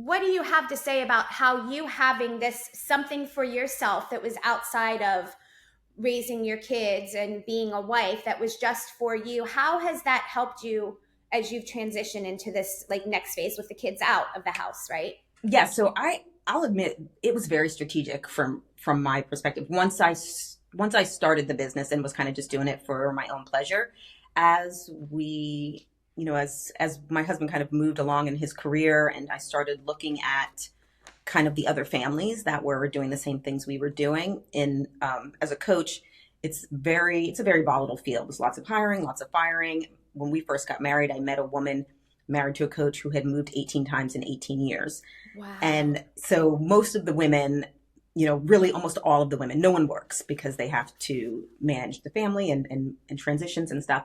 what do you have to say about how you having this something for yourself that was outside of raising your kids and being a wife that was just for you? How has that helped you as you've transitioned into this like next phase with the kids out of the house, right? Yeah, so I'll admit it was very strategic from my perspective. Once I started the business and was kind of just doing it for my own pleasure, as we, as my husband kind of moved along in his career, and I started looking at kind of the other families that were doing the same things we were doing. In As a coach, it's a very volatile field. There's lots of hiring, lots of firing. When we first got married, I met a woman married to a coach who had moved 18 times in 18 years. Wow. And so most of the women, really almost all of the women, no one works because they have to manage the family and transitions and stuff.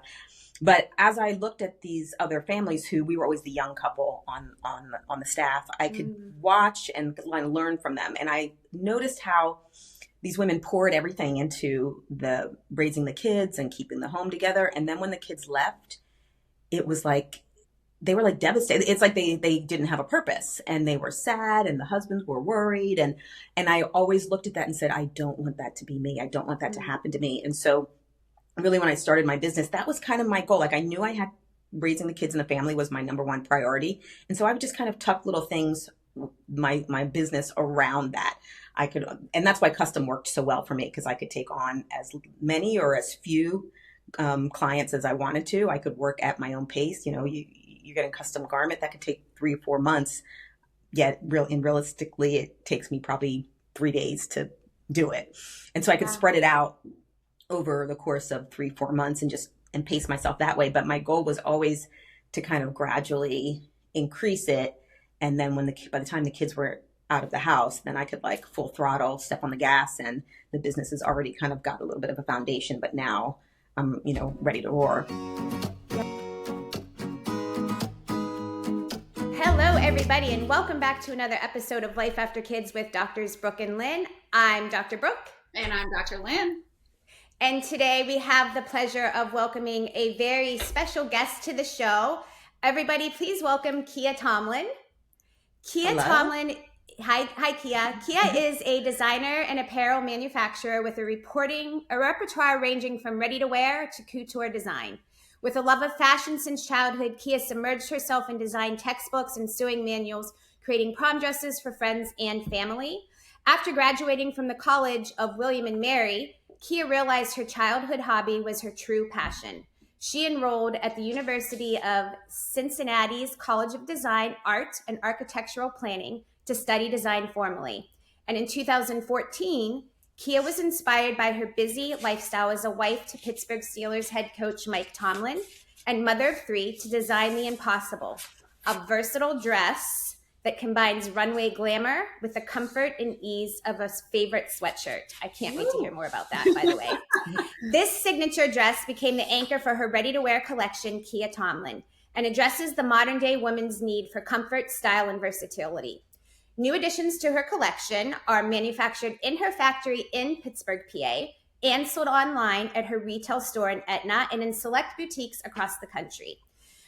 But as I looked at these other families who we were always the young couple on the staff, I could watch and learn from them. And I noticed how these women poured everything into the raising the kids and keeping the home together. And then when the kids left, it was like, they were like devastated. It's like they didn't have a purpose, and they were sad, and the husbands were worried. And I always looked at that and said, I don't want that to be me. I don't want that to happen to me. And so really when I started my business, that was kind of my goal. Like I knew I had raising the kids and the family was my number one priority. And so I would just kind of tuck little things, my business around that. And that's why custom worked so well for me, because I could take on as many or as few clients as I wanted to. I could work at my own pace. You get a custom garment that could take 3 or 4 months. Yet realistically, it takes me probably 3 days to do it. And so I could spread it out over the course of 3-4 months and pace myself that way. But my goal was always to kind of gradually increase it. And then by the time the kids were out of the house, then I could like full throttle, step on the gas, and the business has already kind of got a little bit of a foundation, but now I'm, ready to roar. Hello, everybody, and welcome back to another episode of Life After Kids with Doctors Brooke and Lynn. I'm Dr. Brooke. And I'm Dr. Lynn. And today we have the pleasure of welcoming a very special guest to the show. Everybody, please welcome Kiya Tomlin. Kiya Tomlin, hi Kiya. Kiya is a designer and apparel manufacturer with a repertoire ranging from ready-to-wear to couture design. With a love of fashion since childhood, Kiya submerged herself in design textbooks and sewing manuals, creating prom dresses for friends and family. After graduating from the College of William and Mary, Kiya realized her childhood hobby was her true passion. She enrolled at the University of Cincinnati's College of Design, Art, and Architectural Planning to study design formally. And in 2014, Kiya was inspired by her busy lifestyle as a wife to Pittsburgh Steelers head coach Mike Tomlin and mother of 3 to design the impossible, a versatile dress that combines runway glamour with the comfort and ease of a favorite sweatshirt. I can't wait to hear more about that, by the way. This signature dress became the anchor for her ready-to-wear collection, Kiya Tomlin, and addresses the modern-day woman's need for comfort, style, and versatility. New additions to her collection are manufactured in her factory in Pittsburgh, PA, and sold online at her retail store in Etna and in select boutiques across the country.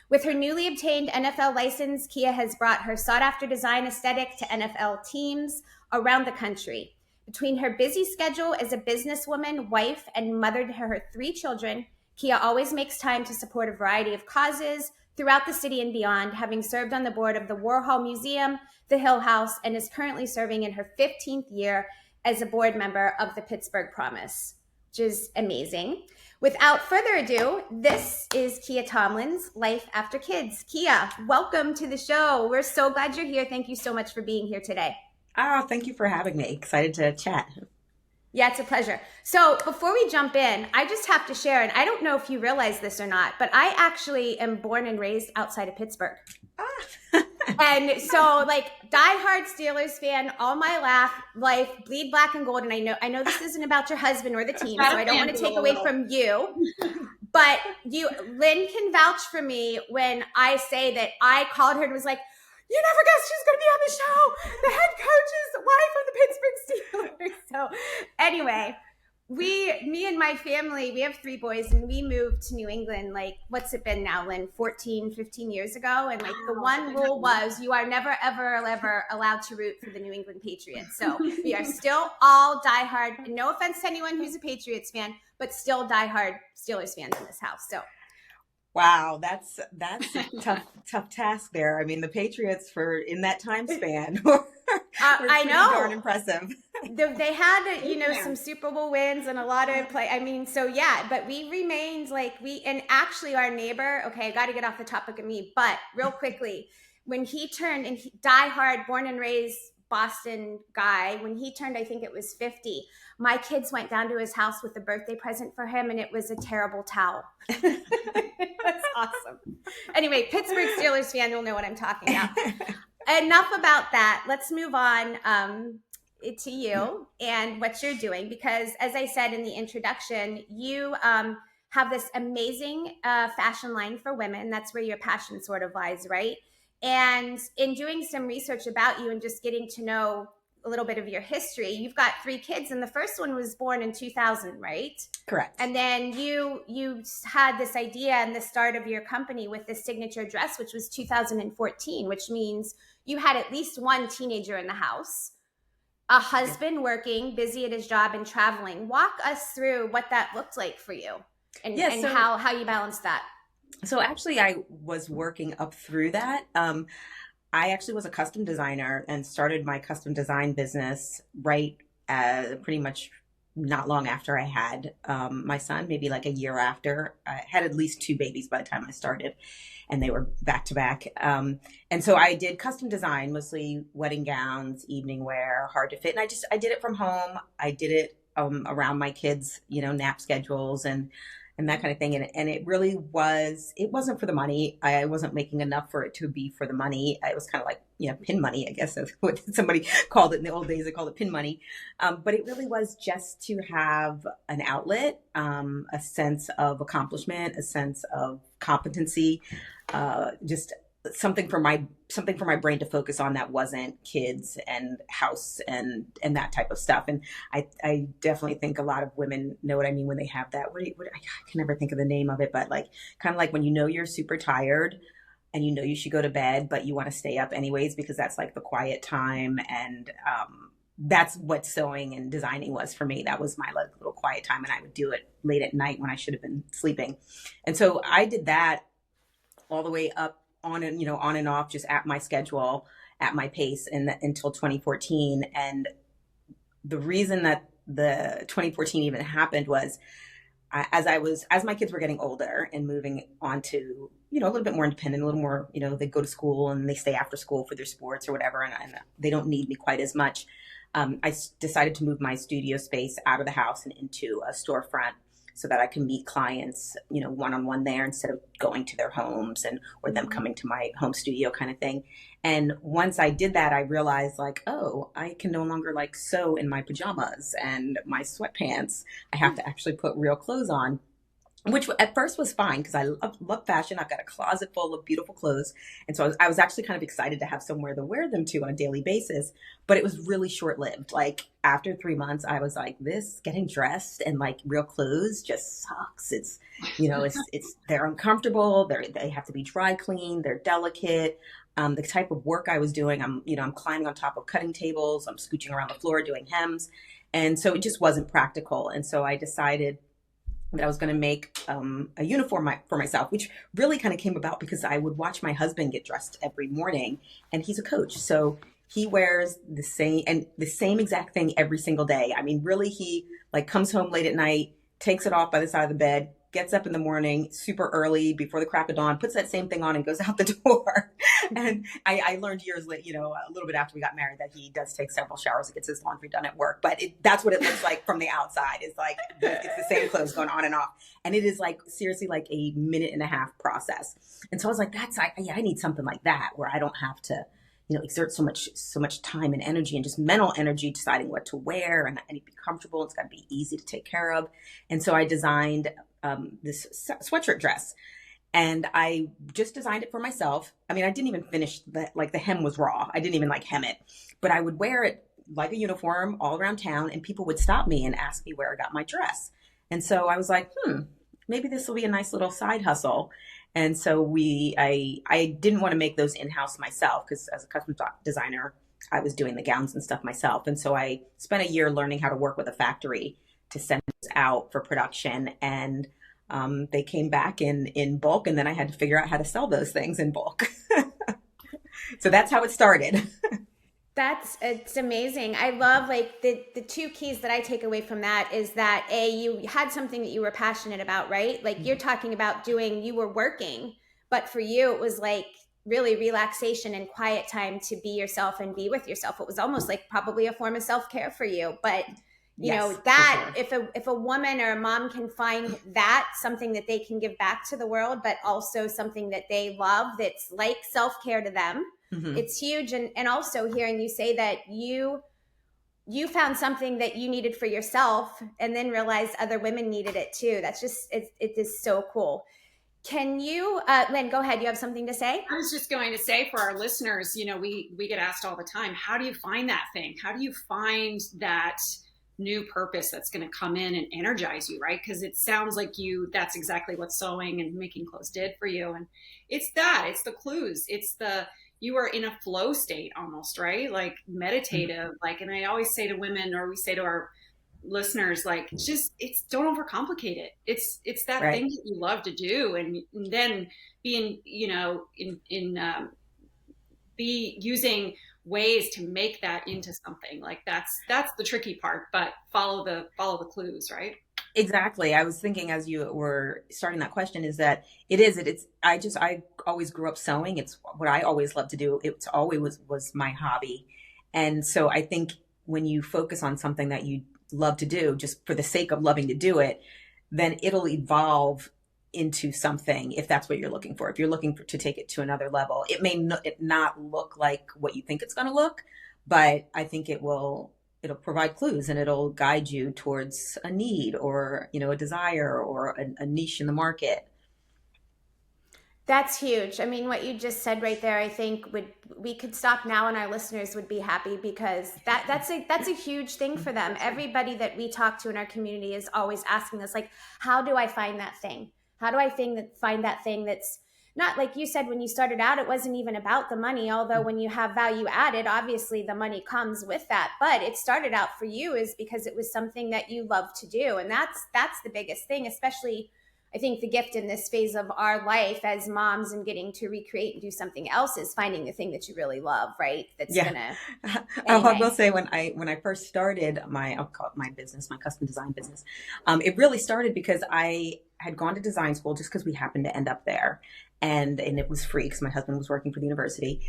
With her newly obtained NFL license, Kiya has brought her sought-after design aesthetic to NFL teams around the country. Between her busy schedule as a businesswoman, wife, and mother to her 3 children, Kiya always makes time to support a variety of causes throughout the city and beyond, having served on the board of the Warhol Museum, the Hill House, and is currently serving in her 15th year as a board member of the Pittsburgh Promise, which is amazing. Without further ado, this is Kiya Tomlin's Life After Kids. Kiya, welcome to the show. We're so glad you're here. Thank you so much for being here today. Oh, thank you for having me. Excited to chat. Yeah, it's a pleasure. So before we jump in, I just have to share, and I don't know if you realize this or not, but I actually am born and raised outside of Pittsburgh. And so like diehard Steelers fan all my life, bleed black and gold. And I know this isn't about your husband or the team, so I don't want to take away from you, but Lynn can vouch for me when I say that I called her and was like, you never guessed she's going to be on the show. The head coach's wife of the Pittsburgh Steelers. So anyway, me and my family, we have three boys, and we moved to New England, like, what's it been now, Lynn? 14, 15 years ago. And like the Wow, such one a rule time. was you are never, ever, ever allowed to root for the New England Patriots. So we are still all diehard. No offense to anyone who's a Patriots fan, but still diehard Steelers fans in this house. So Wow, that's a tough task there. I mean, the Patriots for in that time span were I pretty darn know impressive. they had, Yeah. some Super Bowl wins and a lot of play. I mean, so yeah, but we remained like and actually our neighbor, okay, I got to get off the topic of me, but real quickly, when he turned, and die hard, born and raised Boston guy, when he turned, I think it was 50, my kids went down to his house with a birthday present for him, and it was a terrible towel. That's awesome. Anyway, Pittsburgh Steelers fan, you'll know what I'm talking about. Enough about that. Let's move on to you and what you're doing, because as I said in the introduction, you have this amazing fashion line for women. That's where your passion sort of lies, right? And in doing some research about you and just getting to know a little bit of your history, you've got three kids, and the first one was born in 2000, right? Correct. And then you had this idea and the start of your company with this signature dress, which was 2014, which means you had at least one teenager in the house, a Yeah. husband working, busy at his job and traveling. Walk us through what that looked like for you, and Yeah, how you balanced that. so actually I was working up through that. I actually was a custom designer and started my custom design business right pretty much not long after I had my son, maybe like a year after. I had at least two babies by the time I started, and they were back to back. And so I did custom design, mostly wedding gowns, evening wear, hard to fit. And I did it from home. I did it around my kids, nap schedules and that kind of thing. And it really it wasn't for the money. I wasn't making enough for it to be for the money. It was kind of like, pin money, I guess that's what somebody called it in the old days. They called it pin money. But it really was just to have an outlet, a sense of accomplishment, a sense of competency, just something for my brain to focus on that wasn't kids and house and that type of stuff. And I definitely think a lot of women know what I mean when they have that. I can never think of the name of it, but like kind of like when you're super tired and you should go to bed, but you want to stay up anyways because that's like the quiet time. And that's what sewing and designing was for me. That was my like little quiet time, and I would do it late at night when I should have been sleeping. And so I did that all the way up on and off, just at my schedule, at my pace, until 2014. And the reason that the 2014 even happened was as my kids were getting older and moving on to a little bit more independent, a little more, they go to school and they stay after school for their sports or whatever, and they don't need me quite as much. I decided to move my studio space out of the house and into a storefront so that I can meet clients, one-on-one there instead of going to their homes or them coming to my home studio kind of thing. And once I did that, I realized like, oh, I can no longer like sew in my pajamas and my sweatpants. I have to actually put real clothes on, which at first was fine because I love fashion. I've got a closet full of beautiful clothes. And so I was actually kind of excited to have somewhere to wear them to on a daily basis. But it was really short lived. Like after 3 months, I was like, this getting dressed and like real clothes just sucks. They're uncomfortable. They have to be dry cleaned. They're delicate. The type of work I was doing, I'm climbing on top of cutting tables. I'm scooching around the floor doing hems. And so it just wasn't practical. And so I decided that I was going to make a uniform for myself, which really kind of came about because I would watch my husband get dressed every morning, and he's a coach. So he wears the same exact thing every single day. I mean, really, he like comes home late at night, takes it off by the side of the bed, gets up in the morning super early before the crack of dawn, puts that same thing on and goes out the door. And I learned years later, a little bit after we got married, that he does take several showers and gets his laundry done at work. But that's what it looks like from the outside. It's like, it's the same clothes going on and off. And it is like, seriously, like a minute and a half process. And so I was like, I need something like that where I don't have to, exert so much time and energy and just mental energy deciding what to wear, and I need to be comfortable. It's got to be easy to take care of. And so I designed this sweatshirt dress, and I just designed it for myself. I mean, I didn't even finish the hem was raw. I didn't even like hem it, but I would wear it like a uniform all around town, and people would stop me and ask me where I got my dress. And so I was like, maybe this will be a nice little side hustle. And so I didn't want to make those in-house myself because as a custom designer, I was doing the gowns and stuff myself. And so I spent a year learning how to work with a factory to send those out for production. And they came back in bulk, and then I had to figure out how to sell those things in bulk. So that's how it started. It's amazing. I love like the two keys that I take away from that is that you had something that you were passionate about, right? Like you're talking about you were working, but for you it was like really relaxation and quiet time to be yourself and be with yourself. It was almost like probably a form of self-care for you. But you know that sure. If a woman or a mom can find that something that they can give back to the world, but also something that they love that's like self-care to them, it's huge. And also hearing you say that you found something that you needed for yourself and then realized other women needed it too. That's just it is so cool. Can you Lynn, go ahead, you have something to say? I was just going to say for our listeners, you know, we get asked all the time, how do you find that thing? How do you find that new purpose that's going to come in and energize you, right? Because it sounds like that's exactly what sewing and making clothes did for you. And it's the clues. You are in a flow state almost, right? Like meditative, like, and I always say to women, or we say to our listeners, like, don't overcomplicate it. It's that right. thing that you love to do. And then being, you know, be using ways to make that into something like that's the tricky part, but follow the clues, right? Exactly. I was thinking as you were starting that question is that I always grew up sewing. It's what I always loved to do. It's always was my hobby. And so I think when you focus on something that you love to do just for the sake of loving to do it, then it'll evolve into something if that's what you're looking for. If you're looking to take it to another level, it may not look like what you think it's going to look, but I think it'll provide clues and it'll guide you towards a need or, you know, a desire or a niche in the market. That's huge. I mean, what you just said right there, I think we could stop now and our listeners would be happy because that's a huge thing for them. Everybody that we talk to in our community is always asking us, like, how do I find that thing? How do I find that thing that's not, like you said, when you started out, it wasn't even about the money. Although when you have value added, obviously the money comes with that. But it started out for you is because it was something that you love to do. And that's the biggest thing, especially I think the gift in this phase of our life as moms and getting to recreate and do something else is finding the thing that you really love, right? That's gonna. Anyway. I will say when I first started I'll call it my business, my custom design business, it really started because I had gone to design school just because we happened to end up there, and it was free because my husband was working for the university,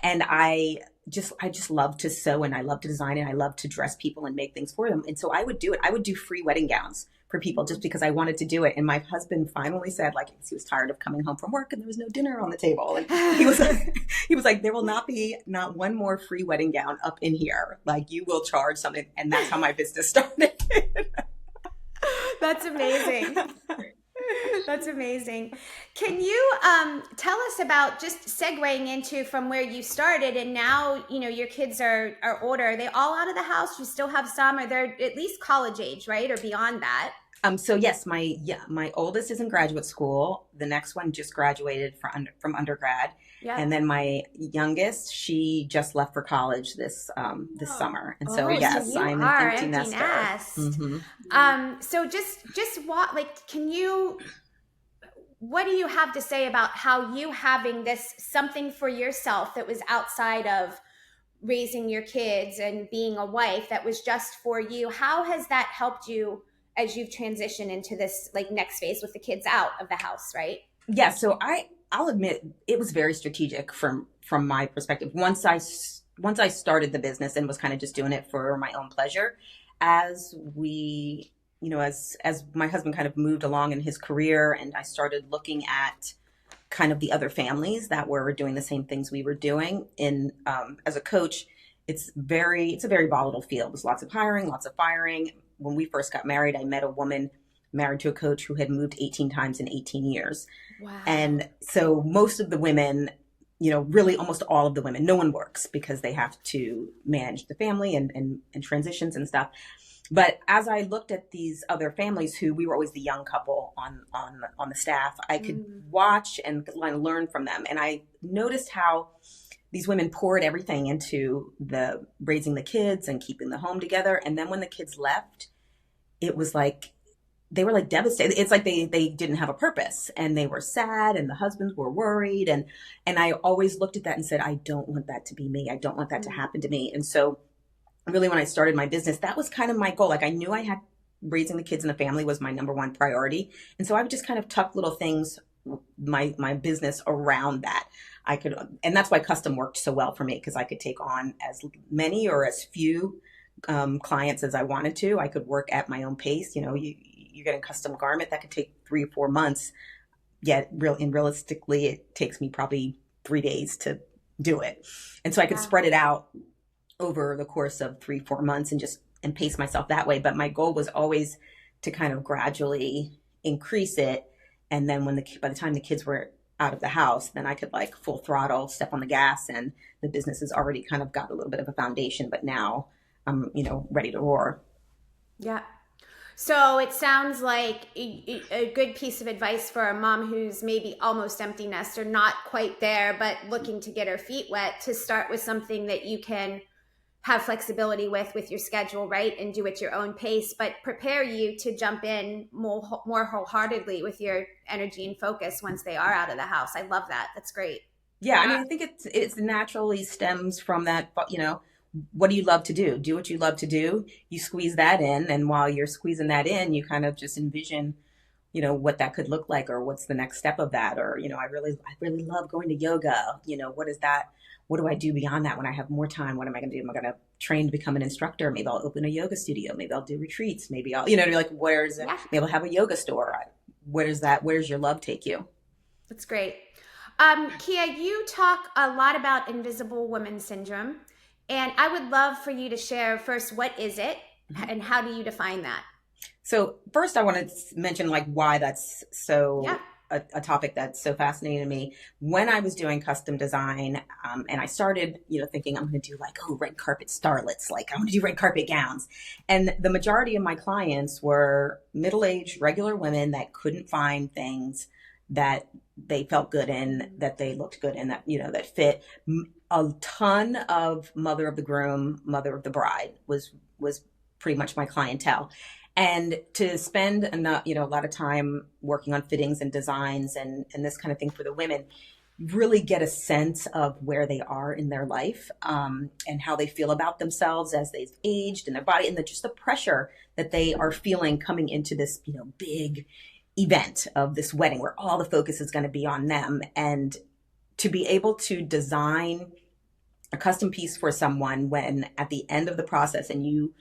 and I just love to sew and I love to design and I love to dress people and make things for them, and so I would do it. I would do free wedding gowns for people just because I wanted to do it. And my husband finally said, like, he was tired of coming home from work and there was no dinner on the table. And he was like, there will not one more free wedding gown up in here. Like, you will charge something. And that's how my business started. That's amazing. That's amazing. Can you tell us about, just segueing into from where you started and now, you know, your kids are older. Are they all out of the house? You still have some, or they're at least college age, right? Or beyond that? So yes, my oldest is in graduate school. The next one just graduated from undergrad. Yeah. And then my youngest, she just left for college this summer. And so yes, so I'm an empty nester. Mm-hmm. So just what, like, what do you have to say about how you having this something for yourself that was outside of raising your kids and being a wife that was just for you? How has that helped you as you've transitioned into this like next phase with the kids out of the house, right? Yeah. So I'll admit it was very strategic from my perspective. Once I started the business and was kind of just doing it for my own pleasure, as we, you know, as my husband kind of moved along in his career and I started looking at kind of the other families that were doing the same things we were doing as a coach, it's a very volatile field. There's lots of hiring, lots of firing. When we first got married, I met a woman married to a coach who had moved 18 times in 18 years. Wow. And so most of the women really almost all of the women, no one works because they have to manage the family and transitions and stuff. But as I looked at these other families who we were always the young couple on the staff, I could watch and learn from them. And I noticed how these women poured everything into the raising the kids and keeping the home together. And then when the kids left, it was like they were like devastated. It's like they didn't have a purpose, and they were sad, and the husbands were worried. And I always looked at that and said, I don't want that to be me. I don't want that to happen to me. And so really, when I started my business, that was kind of my goal. Like, I knew I had raising the kids and the family was my number one priority. And so I would just kind of tuck little things, my business around that. And that's why custom worked so well for me, because I could take on as many or as few clients as I wanted to. I could work at my own pace. You get a custom garment that could take 3 or 4 months. Yet realistically, it takes me probably 3 days to do it. And so I could spread it out over the course of 3-4 months and pace myself that way. But my goal was always to kind of gradually increase it. And then by the time the kids were out of the house, then I could like full throttle, step on the gas, and the business has already kind of got a little bit of a foundation, but now I'm, ready to roar. Yeah. So it sounds like a good piece of advice for a mom who's maybe almost empty nest or not quite there, but looking to get her feet wet, to start with something that you can have flexibility with your schedule, right? And do at your own pace, but prepare you to jump in more wholeheartedly with your energy and focus once they are out of the house. I love that. That's great. Yeah. I mean, I think it's naturally stems from that, what do you love to do? Do what you love to do. You squeeze that in. And while you're squeezing that in, you kind of just envision, what that could look like, or what's the next step of that. Or, I really love going to yoga. What is that? What do I do beyond that when I have more time? What am I going to do? Am I going to train to become an instructor? Maybe I'll open a yoga studio. Maybe I'll do retreats. Maybe I'll, like, where's it? Maybe I'll have a yoga store. Where's your love take you? That's great. Kiya, you talk a lot about invisible woman syndrome. And I would love for you to share first, what is it and how do you define that? So first I want to mention why that's so a topic that's so fascinating to me. When I was doing custom design, and I started, thinking I'm going to do red carpet starlets, I'm going to do red carpet gowns. And the majority of my clients were middle-aged, regular women that couldn't find things that they felt good in, that they looked good in, that, that fit. A ton of mother of the groom, mother of the bride was pretty much my clientele. And to spend a lot of time working on fittings and designs and this kind of thing for the women, really get a sense of where they are in their life, and how they feel about themselves as they've aged, and their body, and just the pressure that they are feeling coming into this, big event of this wedding where all the focus is going to be on them. And to be able to design a custom piece for someone when at the end of the process and you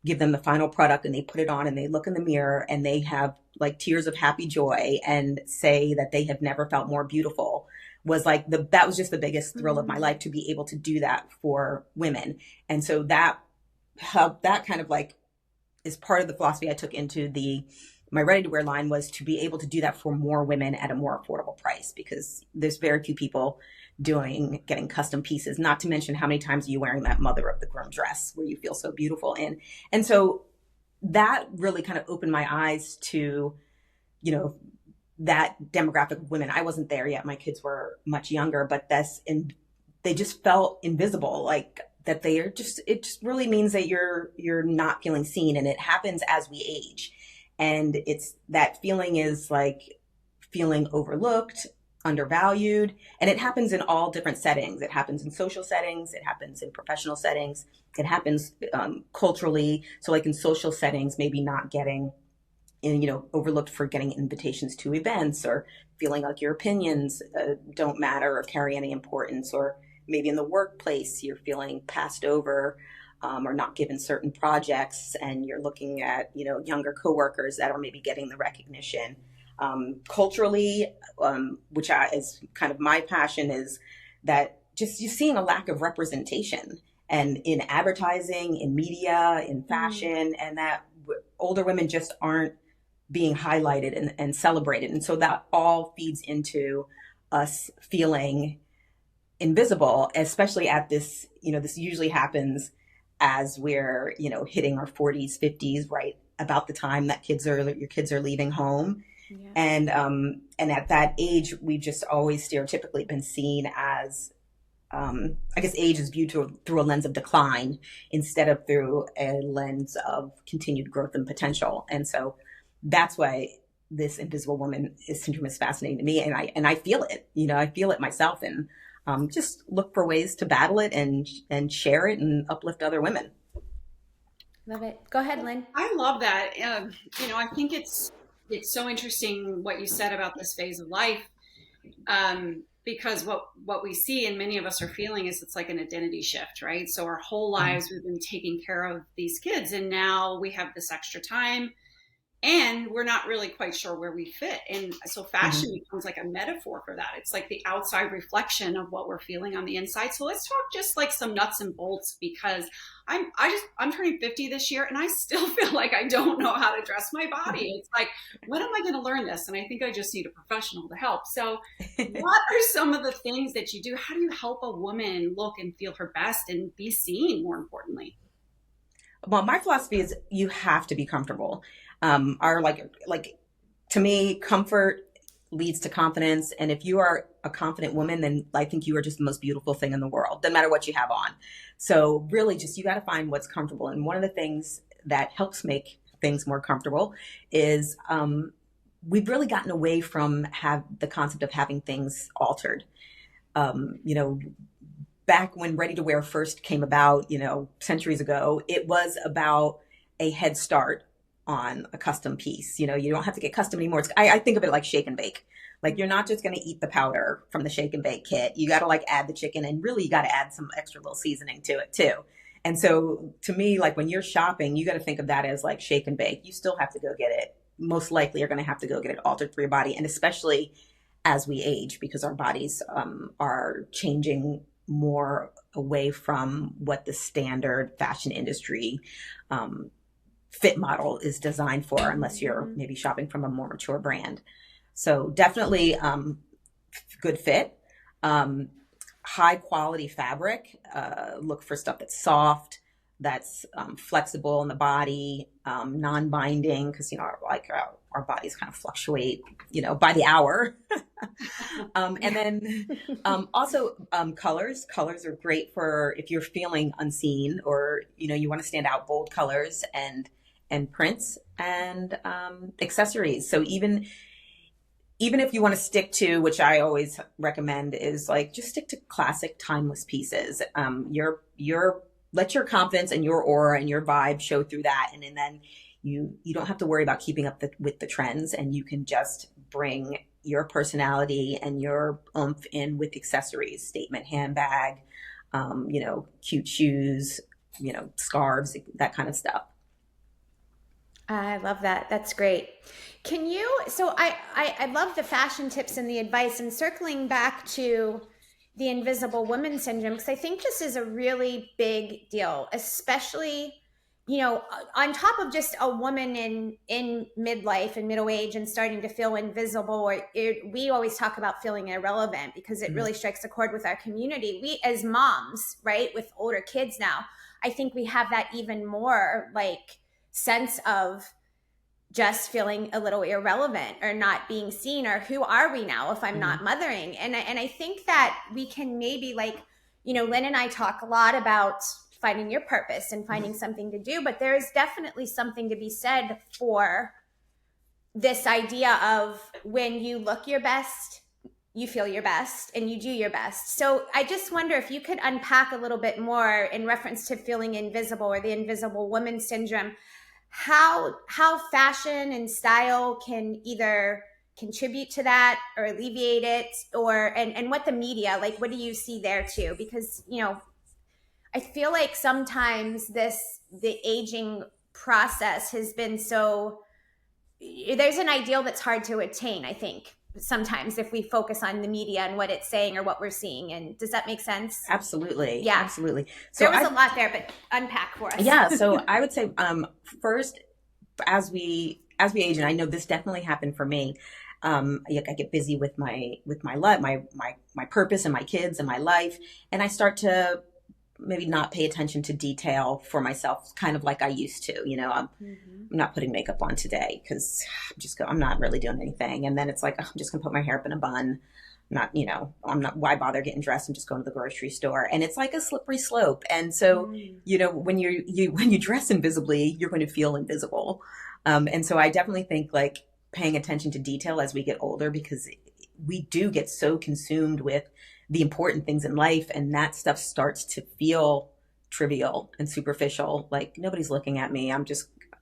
give them the final product and they put it on and they look in the mirror and they have tears of happy joy and say that they have never felt more beautiful, was that was just the biggest thrill of my life, to be able to do that for women. And so that kind of is part of the philosophy I took into my ready-to-wear line, was to be able to do that for more women at a more affordable price, because there's very few people getting custom pieces, not to mention how many times are you wearing that mother of the groom dress where you feel so beautiful in. And so that really kind of opened my eyes to, that demographic of women. I wasn't there yet. My kids were much younger, but they just felt invisible, that it just really means that you're not feeling seen. And it happens as we age. And that feeling is feeling overlooked, undervalued, and it happens in all different settings. It happens in social settings, it happens in professional settings, it happens culturally. So in social settings, maybe not getting overlooked for getting invitations to events, or feeling like your opinions don't matter or carry any importance, or maybe in the workplace you're feeling passed over, or not given certain projects, and you're looking at younger coworkers that are maybe getting the recognition. Culturally, which is kind of my passion, is that just you're seeing a lack of representation, and in advertising, in media, in fashion, and that older women just aren't being highlighted and celebrated. And so that all feeds into us feeling invisible, especially at this, this usually happens as we're, hitting our 40s, 50s, right about the time that your kids are leaving home. Yeah. And at that age, we've just always stereotypically been seen as, I guess age is viewed through a lens of decline instead of through a lens of continued growth and potential. And so that's why this invisible woman syndrome is fascinating to me. And I feel it, I feel it myself, and just look for ways to battle it and share it and uplift other women. Love it. Go ahead, Lynn. I love that. I think it's so interesting what you said about this phase of life, because what we see and many of us are feeling is it's like an identity shift, right? So our whole lives we've been taking care of these kids, and now we have this extra time, and we're not really quite sure where we fit. And so fashion becomes like a metaphor for that. It's like the outside reflection of what we're feeling on the inside. So let's talk just like some nuts and bolts, because I'm turning 50 this year, and I still feel like I don't know how to dress my body. It's like, when am I going to learn this? And I think I just need a professional to help. So what are some of the things that you do? How do you help a woman look and feel her best and be seen, more importantly? Well, my philosophy is you have to be comfortable. To me, comfort leads to confidence. And if you are a confident woman, then I think you are just the most beautiful thing in the world, no matter what you have on. So really just, you got to find what's comfortable. And one of the things that helps make things more comfortable is, we've really gotten away from the concept of having things altered. Back when ready-to-wear first came about, centuries ago, it was about a head start on a custom piece. You don't have to get custom anymore. I think of it like shake and bake. Like, you're not just going to eat the powder from the shake and bake kit. You got to like add the chicken, and really you got to add some extra little seasoning to it too. And so to me, like, when you're shopping, you got to think of that as like shake and bake. You still have to go get it. Most likely you're going to have to go get it altered for your body. And especially as we age, because our bodies are changing more away from what the standard fashion industry fit model is designed for, unless you're maybe shopping from a more mature brand. So definitely good fit, high quality fabric. Look for stuff that's soft, that's flexible in the body, non-binding, because our bodies kind of fluctuate, by the hour. And then also colors. Colors are great for if you're feeling unseen, or you want to stand out. Bold colors and prints and accessories. So even if you want to stick to, which I always recommend, is like, just stick to classic, timeless pieces. Let your confidence and your aura and your vibe show through that, and then you don't have to worry about keeping up with the trends, and you can just bring your personality and your oomph in with accessories, statement handbag, cute shoes, scarves, that kind of stuff. I love that. That's great. So I love the fashion tips and the advice, and circling back to the invisible woman syndrome, because I think this is a really big deal, especially, on top of just a woman in midlife and middle age and starting to feel invisible, we always talk about feeling irrelevant, because it really strikes a chord with our community. We as moms, right, with older kids now, I think we have that even more like sense of just feeling a little irrelevant or not being seen, or who are we now if I'm not mothering? And I think that we can maybe Lynn and I talk a lot about finding your purpose and finding something to do, but there is definitely something to be said for this idea of when you look your best, you feel your best and you do your best. So I just wonder if you could unpack a little bit more in reference to feeling invisible, or the invisible woman syndrome, how fashion and style can either contribute to that or alleviate it, and what the media, like, what do you see there too? Because, I feel like sometimes the aging process has been there's an ideal that's hard to attain, I think, sometimes, if we focus on the media and what it's saying or what we're seeing. And does that make sense? Absolutely. Yeah. Absolutely. So there was a lot there, but unpack for us. Yeah. So I would say, first, as we age, and I know this definitely happened for me, I get busy with my life, my purpose and my kids and my life, and I start to maybe not pay attention to detail for myself, kind of like I used to. I'm not putting makeup on today because I'm not really doing anything. And then it's like, oh, I'm just gonna put my hair up in a bun. I'm not, why bother getting dressed? I'm just going to the grocery store. And it's like a slippery slope. And so, when when you dress invisibly, you're going to feel invisible. And so I definitely think like paying attention to detail as we get older, because we do get so consumed with the important things in life, and that stuff starts to feel trivial and superficial. Like nobody's looking at me.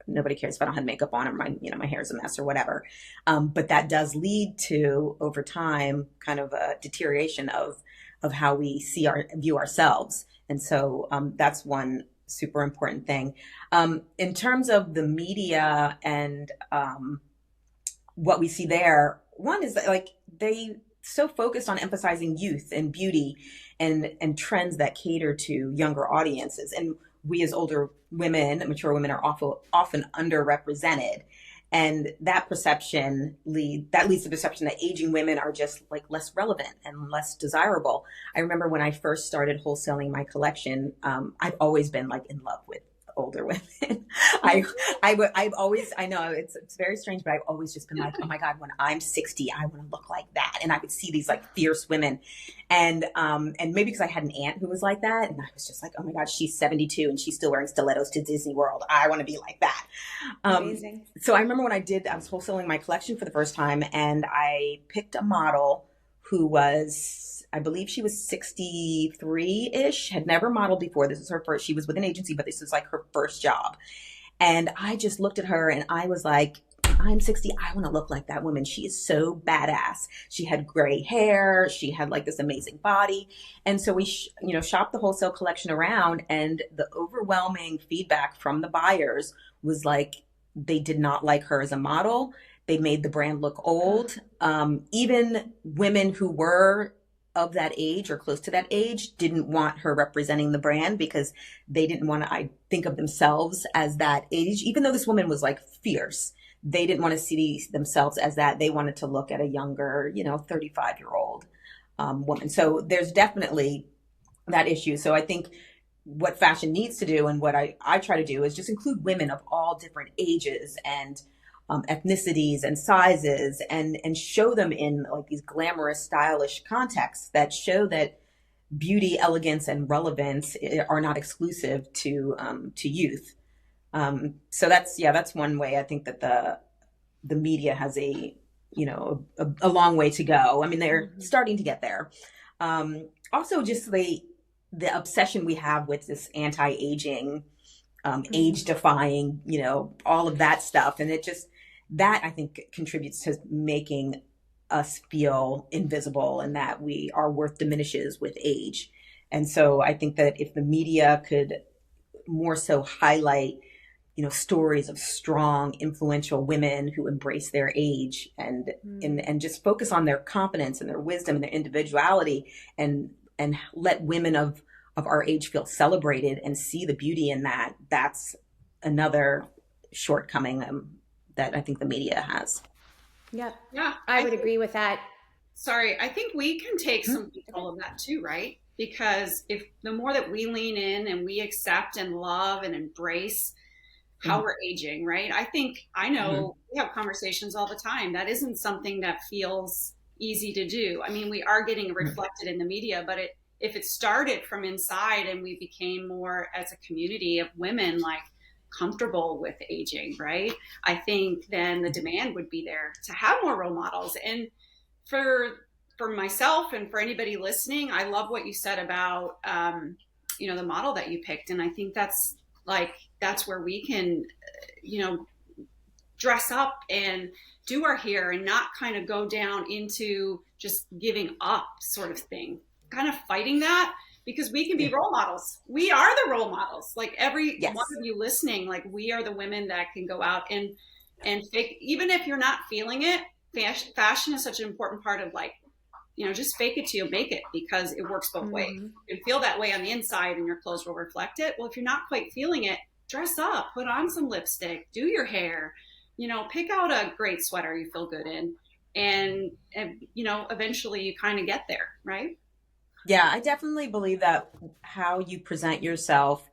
Nobody cares if I don't have makeup on or my hair's a mess or whatever. But that does lead to, over time, kind of a deterioration of how we view ourselves. And so that's one super important thing. In terms of the media and what we see there, one is that like they so focused on emphasizing youth and beauty and trends that cater to younger audiences. And we as older women, mature women, are often underrepresented. And that leads to the perception that aging women are just like less relevant and less desirable. I remember when I first started wholesaling my collection, I've always been like in love with older women. I've always, I know it's very strange, but I've always just been like, oh my God, when I'm 60, I want to look like that. And I would see these like fierce women. And maybe because I had an aunt who was like that. And I was just like, oh my God, she's 72 and she's still wearing stilettos to Disney World. I want to be like that. Amazing. So I remember when I was wholesaling my collection for the first time, and I picked a model who was, I believe she was 63-ish, had never modeled before. This was her first, she was with an agency, but this was like her first job. And I just looked at her and I was like, I'm 60. I want to look like that woman. She is so badass. She had gray hair. She had like this amazing body. And so we, shopped the wholesale collection around, and the overwhelming feedback from the buyers was like, they did not like her as a model. They made the brand look old. Even women who were of that age or close to that age didn't want her representing the brand, because they didn't want to, think of themselves as that age. Even though this woman was like fierce, they didn't want to see themselves as that. They wanted to look at a younger, 35-year-old woman. So there's definitely that issue. So I think what fashion needs to do, and what I try to do, is just include women of all different ages and ethnicities and sizes, and show them in like these glamorous, stylish contexts that show that beauty, elegance, and relevance are not exclusive to youth. So that's one way I think that the media has a long way to go. I mean, they're starting to get there. Also, just the obsession we have with this anti-aging, age-defying, all of that stuff, and that I think contributes to making us feel invisible, and that our worth diminishes with age. And so I think that if the media could more so highlight, stories of strong, influential women who embrace their age and just focus on their confidence and their wisdom and their individuality, and let women of our age feel celebrated and see the beauty in that, that's another shortcoming that I think the media has. Yep. Yeah. I would agree with that. Sorry, I think we can take some control of that too, right? Because if the more that we lean in and we accept and love and embrace how we're aging, right? I know we have conversations all the time. That isn't something that feels easy to do. I mean, we are getting reflected in the media, but if it started from inside and we became more as a community of women, like comfortable with aging, right? I think then the demand would be there to have more role models. And for myself and for anybody listening, I love what you said about, the model that you picked. And I think that's where we can, dress up and do our hair and not kind of go down into just giving up sort of thing, kind of fighting that, because we can be role models. We are the role models. Like every one of you listening, like we are the women that can go out and fake, even if you're not feeling it. Fashion is such an important part of just fake it till you make it, because it works both ways. You can feel that way on the inside and your clothes will reflect it. Well, if you're not quite feeling it, dress up, put on some lipstick, do your hair, pick out a great sweater you feel good in, and you know, eventually you kind of get there, right? Yeah, I definitely believe that how you present yourself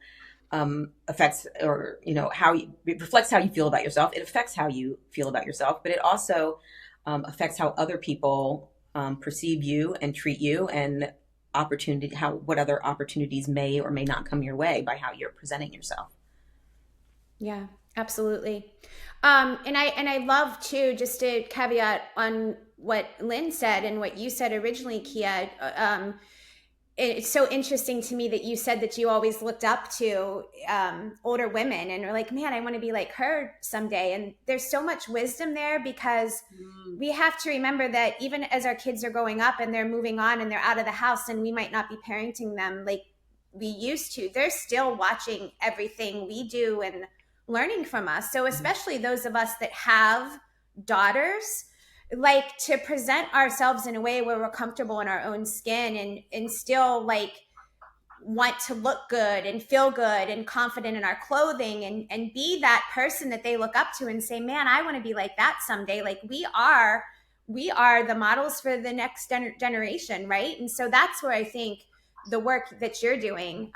affects, or how it reflects how you feel about yourself. It affects how you feel about yourself, but it also affects how other people perceive you and treat you, and what other opportunities may or may not come your way by how you're presenting yourself. Yeah, absolutely. And I love too, just to caveat on what Lynn said and what you said originally, Kiya. It's so interesting to me that you said that you always looked up to older women and are like, man, I want to be like her someday. And there's so much wisdom there, because we have to remember that even as our kids are growing up and they're moving on and they're out of the house, and we might not be parenting them like we used to, they're still watching everything we do and learning from us. So especially those of us that have daughters, like, to present ourselves in a way where we're comfortable in our own skin, and still like want to look good and feel good and confident in our clothing, and be that person that they look up to and say, man, I want to be like that someday. Like, we are the models for the next generation, right? And so that's where I think the work that you're doing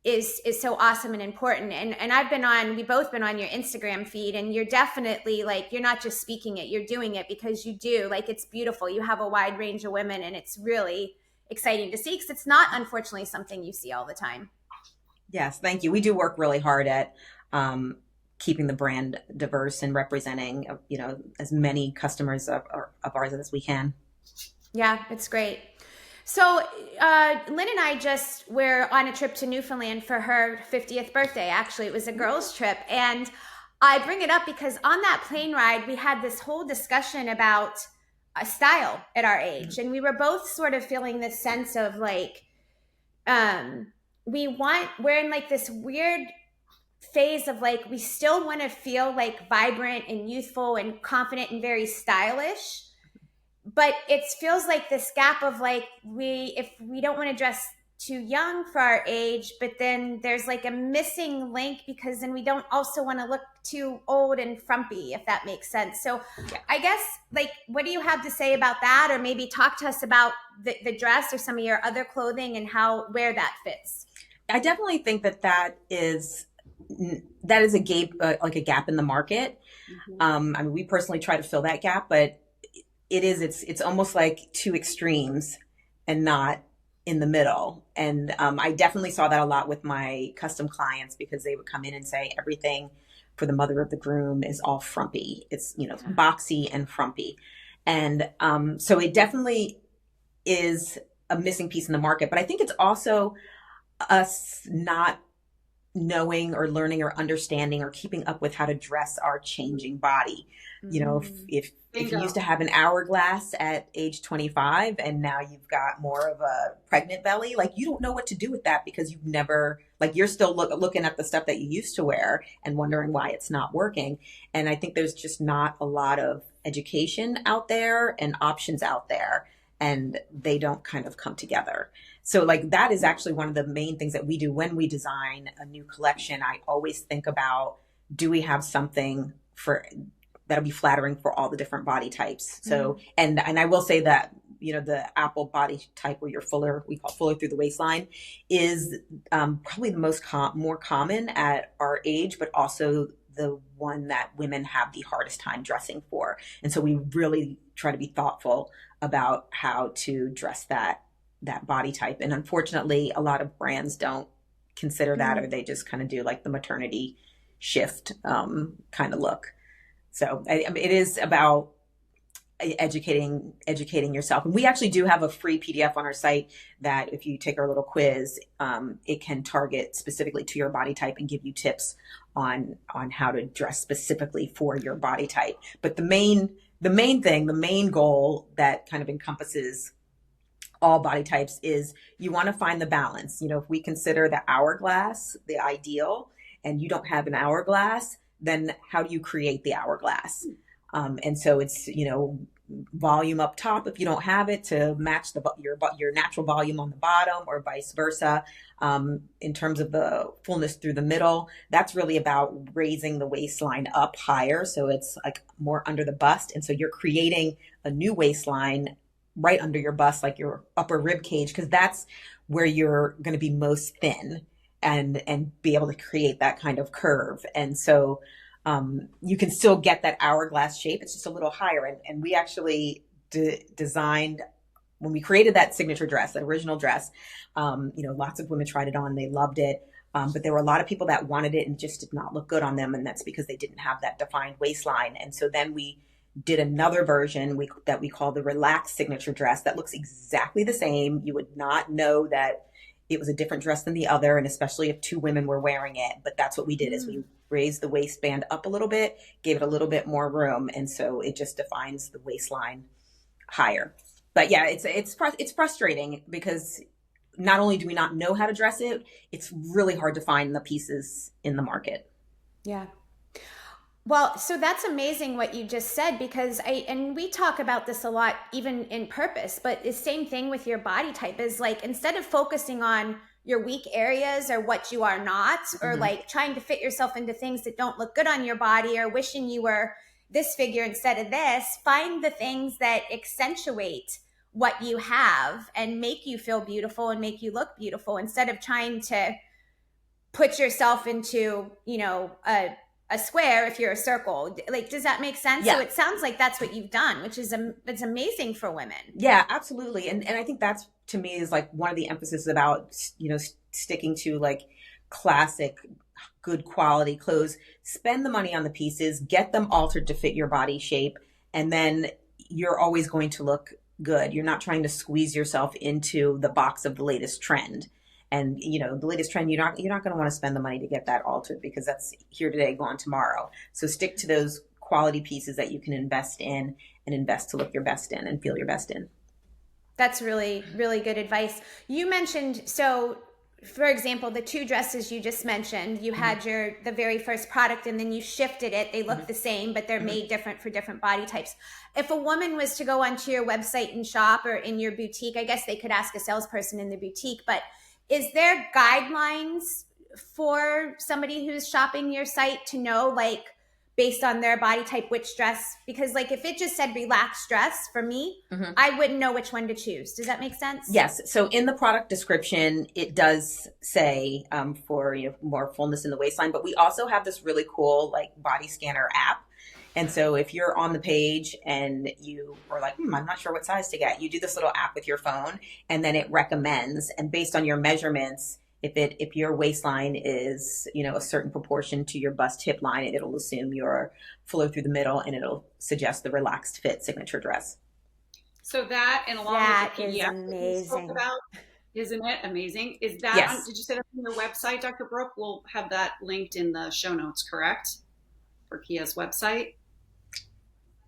is so awesome and important. And we've both been on your Instagram feed, and you're definitely like, you're not just speaking it, you're doing it, because you do, like, it's beautiful. You have a wide range of women, and it's really exciting to see, because it's not, unfortunately, something you see all the time. Yes, thank you. We do work really hard at keeping the brand diverse and representing as many customers of ours as we can. Yeah, it's great. So Lynn and I were on a trip to Newfoundland for her 50th birthday. Actually, it was a girls' trip. And I bring it up because on that plane ride, we had this whole discussion about style at our age. And we were both sort of feeling this sense of like, we're in like this weird phase of like, we still want to feel like vibrant and youthful and confident and very stylish, but it feels like this gap of like, if we don't want to dress too young for our age, but then there's like a missing link, because then we don't also want to look too old and frumpy, if that makes sense. So yeah. I guess, like, what do you have to say about that? Or maybe talk to us about the dress or some of your other clothing and where that fits. I definitely think that is a gap, like a gap in the market. Mm-hmm. I mean, we personally try to fill that gap, but it's almost like two extremes and not in the middle. And I definitely saw that a lot with my custom clients, because they would come in and say everything for the mother of the groom is all frumpy. It's, boxy and frumpy. And so it definitely is a missing piece in the market. But I think it's also us not knowing or learning or understanding or keeping up with how to dress our changing body. Mm-hmm. If you used to have an hourglass at age 25 and now you've got more of a pregnant belly, like, you don't know what to do with that, because you've never, like, you're still looking at the stuff that you used to wear and wondering why it's not working. And I think there's just not a lot of education out there and options out there, and they don't kind of come together. So like, that is actually one of the main things that we do when we design a new collection. I always think about, do we have something that'll be flattering for all the different body types? So, and I will say that, the apple body type, where you're fuller, we call fuller through the waistline, is probably the more common at our age, but also the one that women have the hardest time dressing for. And so we really try to be thoughtful about how to dress that body type. And unfortunately, a lot of brands don't consider that, or they just kind of do like the maternity shift kind of look. So I mean, it is about educating yourself. And we actually do have a free PDF on our site that if you take our little quiz, it can target specifically to your body type and give you tips on how to dress specifically for your body type. But the main goal that kind of encompasses all body types is, you want to find the balance. If we consider the hourglass the ideal, and you don't have an hourglass, then how do you create the hourglass? And so it's, volume up top if you don't have it to match your natural volume on the bottom, or vice versa. In terms of the fullness through the middle, that's really about raising the waistline up higher, so it's like more under the bust, and so you're creating a new waistline right under your bust, like your upper rib cage, because that's where you're going to be most thin and be able to create that kind of curve. And so you can still get that hourglass shape. It's just a little higher. And we actually designed, when we created that signature dress, that original dress, lots of women tried it on. They loved it. But there were a lot of people that wanted it and it just did not look good on them. And that's because they didn't have that defined waistline. And so then we did another version that we call the relaxed signature dress that looks exactly the same. You would not know that it was a different dress than the other, and especially if two women were wearing it. But that's what we did, is we raised the waistband up a little bit, gave it a little bit more room, and so it just defines the waistline higher. But yeah, it's frustrating because not only do we not know how to dress it, it's really hard to find the pieces in the market. Yeah. Well, so that's amazing what you just said, because and we talk about this a lot, even in purpose, but the same thing with your body type is like, instead of focusing on your weak areas or what you are not, or like trying to fit yourself into things that don't look good on your body, or wishing you were this figure instead of this, find the things that accentuate what you have and make you feel beautiful and make you look beautiful, instead of trying to put yourself into, a square if you're a circle. Like, does that make sense? Yeah. So it sounds like that's what you've done, which is it's amazing for women. Yeah, absolutely. And I think that's, to me, is like one of the emphasis about, sticking to like classic, good quality clothes. Spend the money on the pieces, get them altered to fit your body shape, and then you're always going to look good. You're not trying to squeeze yourself into the box of the latest trend. And, the latest trend, you're not going to want to spend the money to get that altered, because that's here today, gone tomorrow. So stick to those quality pieces that you can invest in, and invest to look your best in and feel your best in. That's really, really good advice. You mentioned, so for example, the two dresses you just mentioned, you had the very first product and then you shifted it. They look the same, but they're made different for different body types. If a woman was to go onto your website and shop, or in your boutique, I guess they could ask a salesperson in the boutique, but is there guidelines for somebody who's shopping your site to know, like, based on their body type, which dress? Because like, if it just said relaxed dress for me, I wouldn't know which one to choose. Does that make sense? Yes. So in the product description, it does say for more fullness in the waistline, but we also have this really cool like body scanner app. And so if you're on the page and you are like, I'm not sure what size to get, you do this little app with your phone, and then it recommends, and based on your measurements, if your waistline is, a certain proportion to your bust hip line, it'll assume you're fuller through the middle, and it'll suggest the relaxed fit signature dress. So that, and along that with the is PDF amazing. about, isn't it amazing? Is that, Yes. Did you say that on your website, Dr. Brooke? We'll have that linked in the show notes, correct? For Kiya's website,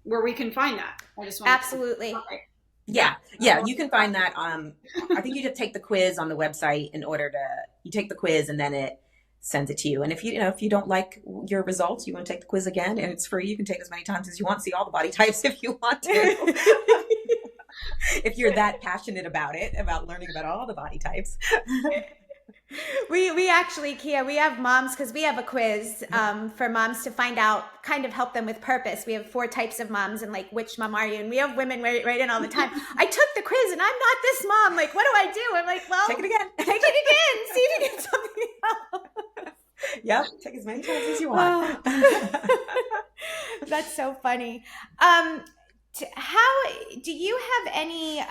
where we can find that. I just want Absolutely. Okay. Yeah, you can find that. I think you just take the quiz on the website you take the quiz and then it sends it to you. And if if you don't like your results, you want to take the quiz again, and it's free. You can take as many times as you want, see all the body types if you want to. If you're that passionate about it, about learning about all the body types. We actually, Kiya, we have moms, because we have a quiz for moms to find out, kind of help them with purpose. We have 4 types of moms, and like, which mom are you? And we have women write in all the time. I took the quiz and I'm not this mom. Like, what do I do? I'm like, well, Take it again. Take it again. See if you get something else. Yep. Take as many times as you want. That's so funny. How do you have any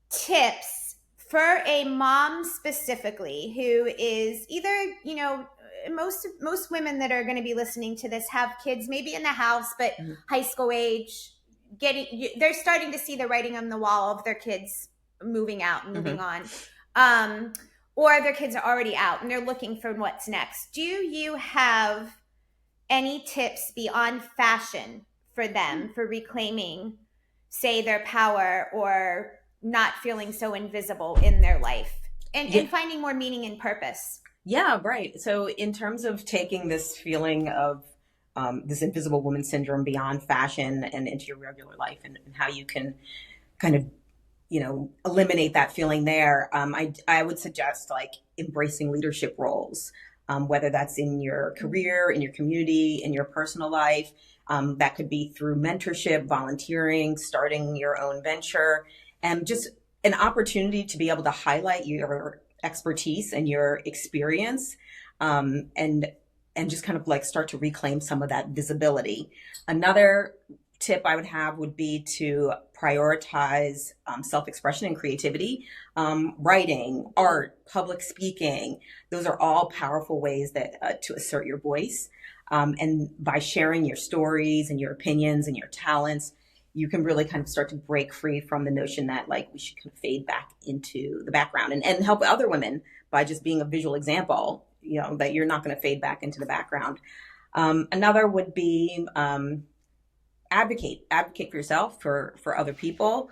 tips for a mom specifically who is either, most women that are going to be listening to this have kids maybe in the house, but high school age, they're starting to see the writing on the wall of their kids moving out and moving on. Or their kids are already out and they're looking for what's next. Do you have any tips beyond fashion for them for reclaiming, say, their power, or not feeling so invisible in their life, and finding more meaning and purpose? Yeah, right. So in terms of taking this feeling of this invisible woman syndrome beyond fashion and into your regular life, and how you can kind of, eliminate that feeling there. I would suggest like embracing leadership roles, whether that's in your career, in your community, in your personal life. That could be through mentorship, volunteering, starting your own venture, and just an opportunity to be able to highlight your expertise and your experience, and just kind of like start to reclaim some of that visibility. Another tip I would have would be to prioritize self-expression and creativity, writing, art, public speaking. Those are all powerful ways that to assert your voice. And by sharing your stories and your opinions and your talents, you can really kind of start to break free from the notion that like we should kind of fade back into the background, and help other women by just being a visual example, that you're not going to fade back into the background. Another would be advocate for yourself, for other people.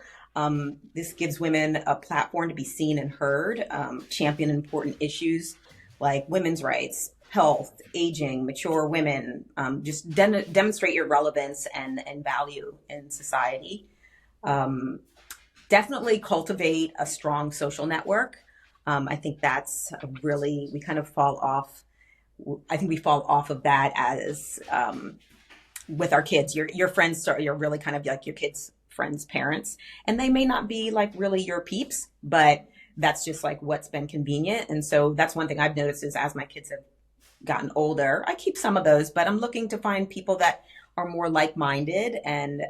This gives women a platform to be seen and heard, champion important issues like women's rights, health, aging, mature women. Just demonstrate your relevance and value in society. Definitely cultivate a strong social network. I think that's really, we kind of fall off. I think we fall off of that as with our kids. Your friends you're really kind of like your kids' friends' parents, and they may not be like really your peeps, but that's just like what's been convenient. And so that's one thing I've noticed is as my kids have gotten older, I keep some of those, but I'm looking to find people that are more like-minded and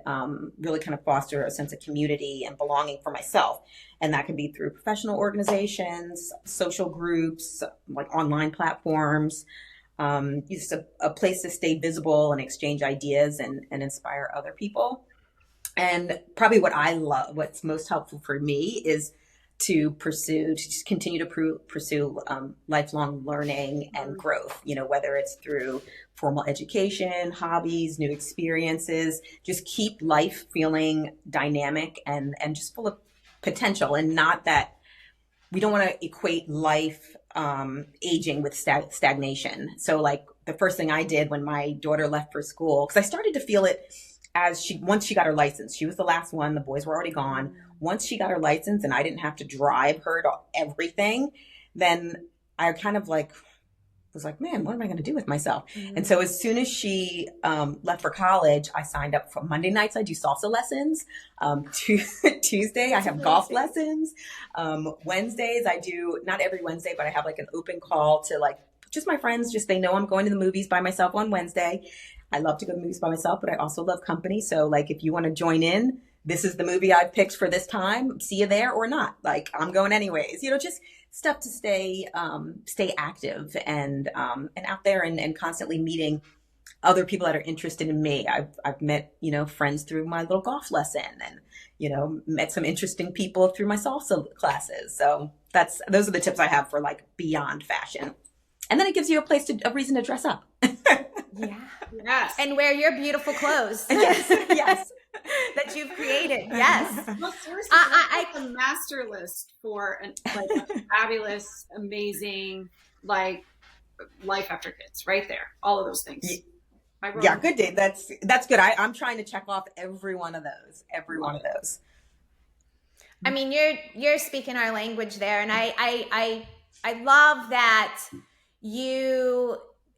really kind of foster a sense of community and belonging for myself. And that can be through professional organizations, social groups, like online platforms, just a place to stay visible and exchange ideas and inspire other people. And probably what's most helpful for me is to just continue to pursue lifelong learning and growth, whether it's through formal education, hobbies, new experiences. Just keep life feeling dynamic and just full of potential, and not that we don't want to equate life aging with stagnation. So like the first thing I did when my daughter left for school, because I started to feel it once she got her license. She was the last one. The boys were already gone. Once she got her license and I didn't have to drive her to everything, then I kind of like was like, man, what am I going to do with myself? Mm-hmm. And so as soon as she left for college, I signed up for Monday nights. I do salsa lessons. Tuesday, I have golf lessons. Wednesdays, I do, not every Wednesday, but I have like an open call to like just my friends. Just they know I'm going to the movies by myself on Wednesday. I love to go to the movies by myself, but I also love company. So like if you want to join in, this is the movie I've picked for this time. See you there or not. Like I'm going anyways. Just stuff to stay active and out there and constantly meeting other people that are interested in me. I've met friends through my little golf lesson, and met some interesting people through my salsa classes. So those are the tips I have for like beyond fashion. And then it gives you a reason to dress up. Yeah. Yes. And wear your beautiful clothes. Yes. Yes. That you've created. Yes. Well, seriously, I a master list for a fabulous, amazing, like life after kids, right there. All of those things. Yeah, good day. That's good. I'm trying to check off every one of those. I mean, you're speaking our language there, and I love that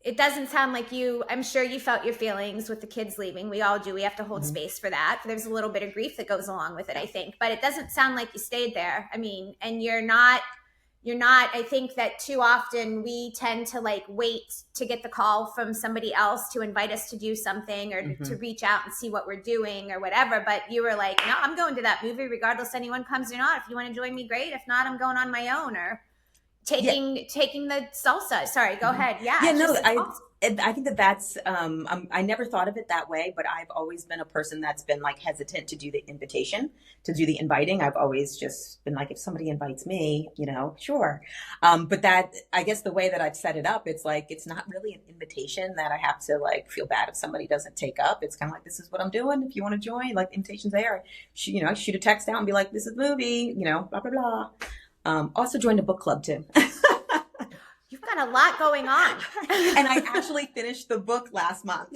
it doesn't sound like I'm sure you felt your feelings with the kids leaving. We all do. We have to hold space for that. There's a little bit of grief that goes along with it, I think, but it doesn't sound like you stayed there. I mean, and you're not, I think that too often we tend to like wait to get the call from somebody else to invite us to do something or to reach out and see what we're doing or whatever. But you were like, no, I'm going to that movie regardless anyone comes or not. If you want to join me, great. If not, I'm going on my own, or taking the salsa. Sorry, go ahead. Yeah. Yeah, no, I think that's, I never thought of it that way, but I've always been a person that's been like hesitant to do the invitation, to do the inviting. I've always just been like, if somebody invites me, sure. But that, I guess the way that I've set it up, it's like, it's not really an invitation that I have to like feel bad if somebody doesn't take up. It's kind of like, this is what I'm doing. If you want to join, like the invitation's there. I shoot a text out and be like, this is the movie, blah, blah, blah. Also joined a book club too. You've got got a lot going on. And I actually finished the book last month.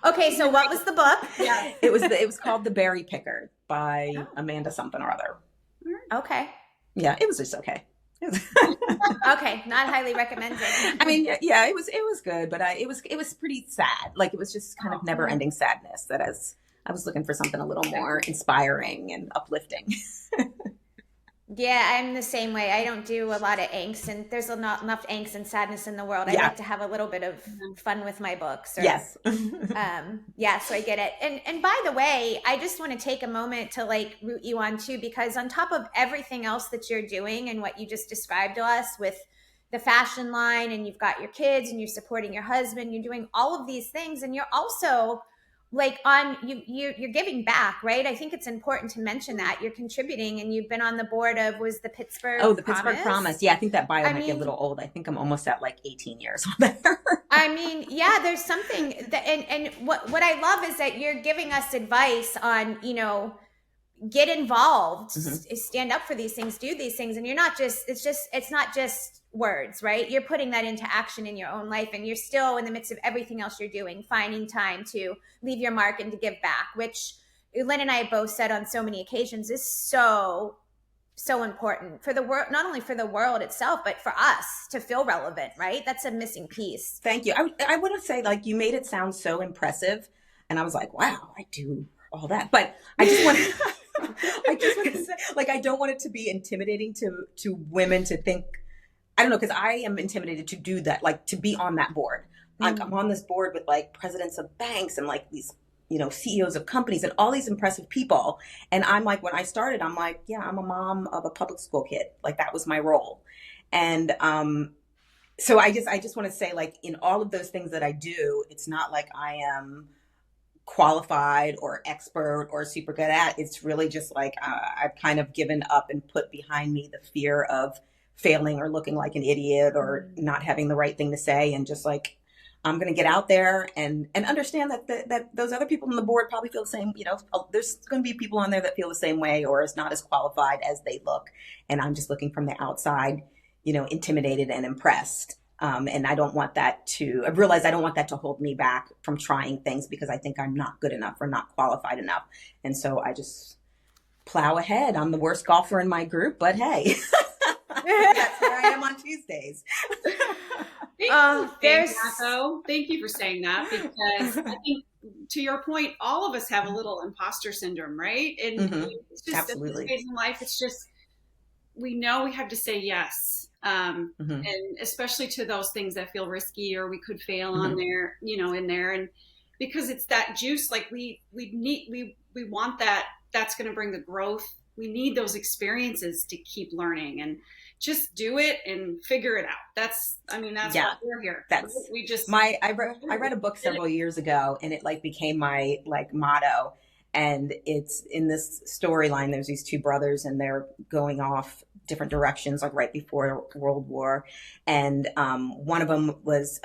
Okay, so what was the book? Yeah. It was called The Berry Picker by Amanda something or other. Okay. Yeah, it was just okay. Okay, not highly recommended. I mean, yeah, it was good, but it was pretty sad. Like it was just kind of never ending sadness that I was looking for something a little more inspiring and uplifting. Yeah, I'm the same way. I don't do a lot of angst, and there's not enough angst and sadness in the world. I like to have a little bit of fun with my books. Or, yes. Yeah, so I get it. And by the way, I just want to take a moment to like root you on too, because on top of everything else that you're doing and what you just described to us with the fashion line, and you've got your kids and you're supporting your husband, you're doing all of these things, and you're also like you're giving back, right? I think it's important to mention that you're contributing, and you've been on the board of the Pittsburgh Pittsburgh Promise. Yeah, I think that bio might be a little old. I think I'm almost at like 18 years on there. I mean, yeah, there's something that, and what I love is that you're giving us advice on, get involved, stand up for these things, do these things. And you're not it's not just words, right? You're putting that into action in your own life, and you're still in the midst of everything else you're doing, finding time to leave your mark and to give back, which Lynn and I have both said on so many occasions is so important for the world, not only for the world itself, but for us to feel relevant, right? That's a missing piece. Thank you. I want to say, like, you made it sound so impressive, and I was like, wow, I do all that. But I just want to say, like, I don't want it to be intimidating to women to think, I don't know, because I am intimidated to do that, like to be on that board. Like, I'm on this board with like presidents of banks and like these, CEOs of companies and all these impressive people. And I'm like, when I started, I'm like, yeah, I'm a mom of a public school kid. Like that was my role. And so I just want to say, like, in all of those things that I do, it's not like I am qualified or expert or super good at. It's really just like I've kind of given up and put behind me the fear of failing or looking like an idiot or not having the right thing to say, and just like, I'm going to get out there and understand that those other people on the board probably feel the same. There's going to be people on there that feel the same way or is not as qualified as they look. And I'm just looking from the outside, intimidated and impressed. And I don't want that I realize I don't want that to hold me back from trying things because I think I'm not good enough or not qualified enough. And so I just plow ahead. I'm the worst golfer in my group, but hey, that's where I am on Tuesdays. Thank you for saying that, because I think, to your point, all of us have a little imposter syndrome, right? And it's just absolutely in life. It's just, we know we have to say yes, and especially to those things that feel risky or we could fail on there, in there, and because it's that juice. Like we want that. That's going to bring the growth. We need those experiences to keep learning and just do it and figure it out. That's why we're here. I read a book several years ago, and it like became my like motto. And it's in this storyline, there's these two brothers and they're going off different directions, like right before World War. And one of them was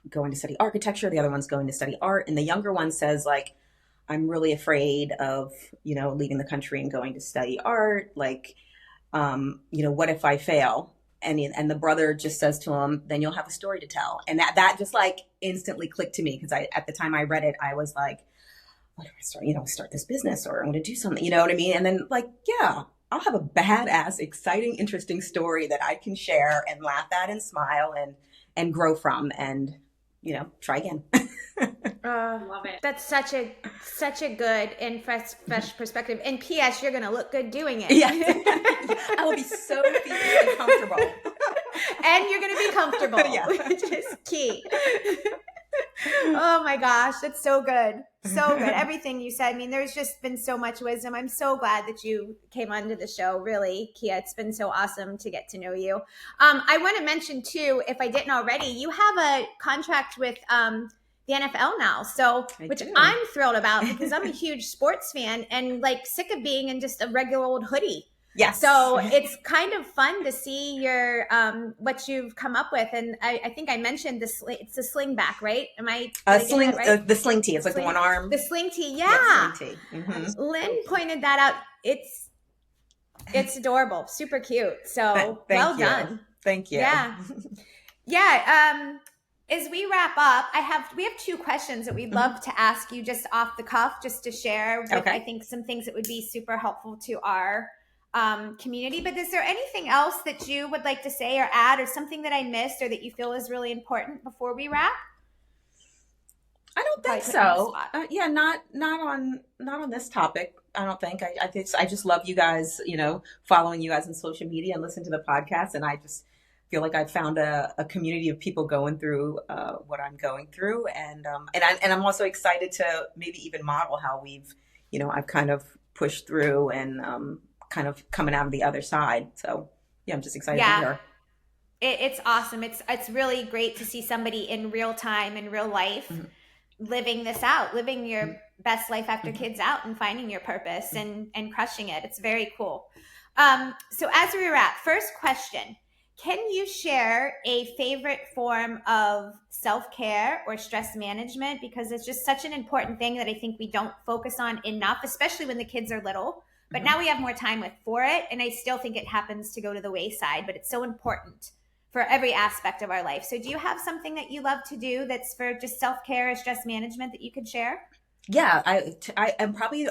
going to study architecture. The other one's going to study art. And the younger one says, like, I'm really afraid of, leaving the country and going to study art. Like, what if I fail? And the brother just says to him, then you'll have a story to tell. And that just like instantly clicked to me, because at the time I read it, I was like, what do I start? Start this business, or I'm going to do something, you know what I mean? And then like, yeah, I'll have a badass, exciting, interesting story that I can share and laugh at and smile and grow from, and, try again. Love it. That's such a good and fresh perspective. And P.S., you're going to look good doing it. Yeah. I will be so feeling and comfortable. And you're going to be comfortable, which is key. Oh my gosh, that's so good. So good. Everything you said. I mean, there's just been so much wisdom. I'm so glad that you came onto the show. Really, Kiya, it's been so awesome to get to know you. I want to mention too, if I didn't already, you have a contract with the NFL now, which I'm thrilled about, because I'm a huge sports fan and like sick of being in just a regular old hoodie. Yes. So it's kind of fun to see your what you've come up with, and I think I mentioned it's the sling back, right? Am I sling right? The sling tee? It's like the one arm. The sling tee, yeah. Sling tee. Mm-hmm. Lynn pointed that out. It's adorable, super cute. So well done. Thank you. Yeah. Yeah. As we wrap up, we have two questions that we'd love to ask you just off the cuff, just to share with, Okay. I think, some things that would be super helpful to our community. But is there anything else that you would like to say or add, or something that I missed or that you feel is really important before we wrap? I don't think so. Yeah, not on this topic. I don't think. I think I just love you guys. Following you guys on social media and listen to the podcast, and I just feel like I've found a community of people going through what I'm going through, and I'm also excited to maybe even model how I've kind of pushed through and kind of coming out of the other side. So yeah, I'm just excited to hear. It's awesome. It's really great to see somebody in real time, in real life, living this out, living your best life after kids out, and finding your purpose and crushing it. It's very cool. So as we wrap, first question, can you share a favorite form of self-care or stress management? Because it's just such an important thing that I think we don't focus on enough, especially when the kids are little. But now we have more time for it. And I still think it happens to go to the wayside, but it's so important for every aspect of our life. So do you have something that you love to do that's for just self-care or stress management that you could share? Yeah, I am probably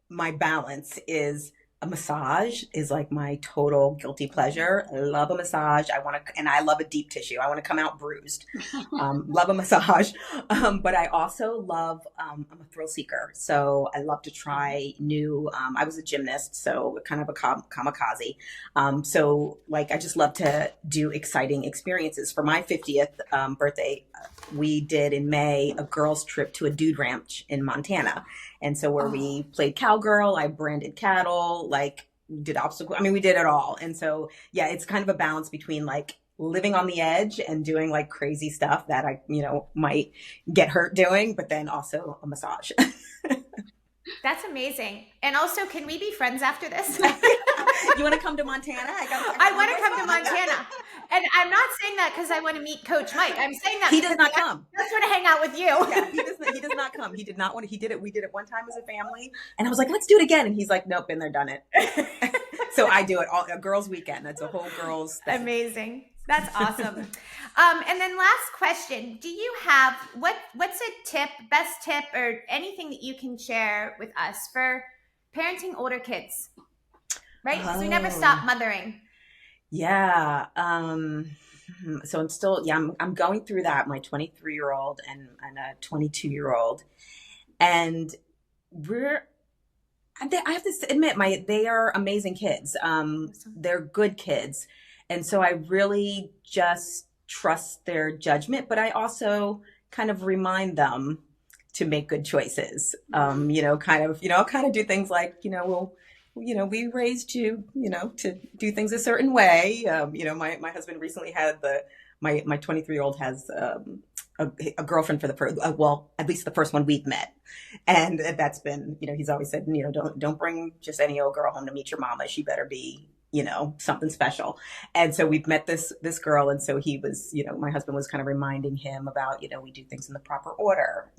my balance is a massage is like my total guilty pleasure. I love a massage. And I love a deep tissue. I want to come out bruised. Love a massage. But I also love, I'm a thrill seeker. So I love to try new, I was a gymnast, so kind of a kamikaze. So like, I just love to do exciting experiences. For my 50th birthday, we did in May a girls trip to a dude ranch in Montana. And so where we played cowgirl, I branded cattle, like did we did it all. And so, yeah, it's kind of a balance between like living on the edge and doing like crazy stuff that I, might get hurt doing, but then also a massage. That's amazing. And also, can we be friends after this? You want to come to Montana? I want to come to Montana. And I'm not saying that because I want to meet Coach Mike. I'm saying that he does not come. I just want to hang out with you. Yeah, he does not come. He did not want to. He did it. We did it one time as a family, and I was like, let's do it again. And he's like, nope, been there, done it. So I do it all. A girls' weekend. It's a whole girls' thing. Amazing. That's awesome. And then last question, do you have, what's a best tip or anything that you can share with us for parenting older kids, right? Because we never stop mothering. Yeah. So I'm still, I'm going through that, my 23-year-old and a 22-year-old. And I have to admit, they are amazing kids. They're good kids. And so I really just trust their judgment, but I also kind of remind them to make good choices. Kind of do things like, we raised you, to do things a certain way. My husband recently had my 23-year-old has a girlfriend for at least the first one we've met. And that's been, he's always said, don't bring just any old girl home to meet your mama. She better be, something special. And so we've met this girl. And so he was, my husband was kind of reminding him about, we do things in the proper order,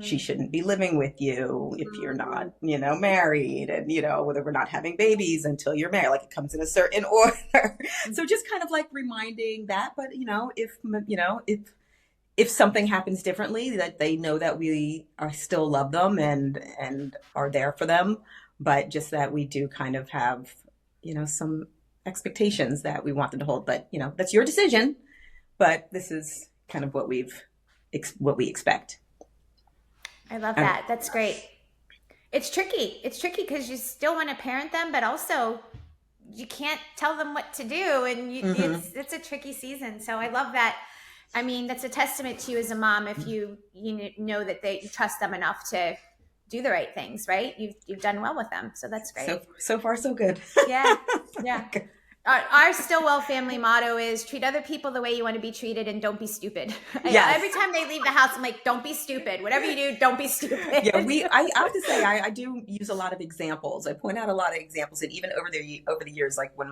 she shouldn't be living with you if you're not, married, and, whether we're not having babies until you're married, like it comes in a certain order. So just kind of like reminding that, but if something happens differently, that they know that we still love them and are there for them, but just that we do kind of have, some expectations that we want them to hold, but that's your decision, but this is kind of what we expect. I love that. That's great. It's tricky because you still want to parent them, but also you can't tell them what to do, and it's a tricky season. So I love that. I mean, that's a testament to you as a mom if you know that you trust them enough to do the right things, right? You've done well with them. So that's great. So far, so good. Yeah. Our Stillwell family motto is treat other people the way you want to be treated and don't be stupid. Yes. Every time they leave the house, I'm like, don't be stupid. Whatever you do, don't be stupid. Yeah, I have to say, I do use a lot of examples. I point out a lot of examples, and even over the years, like when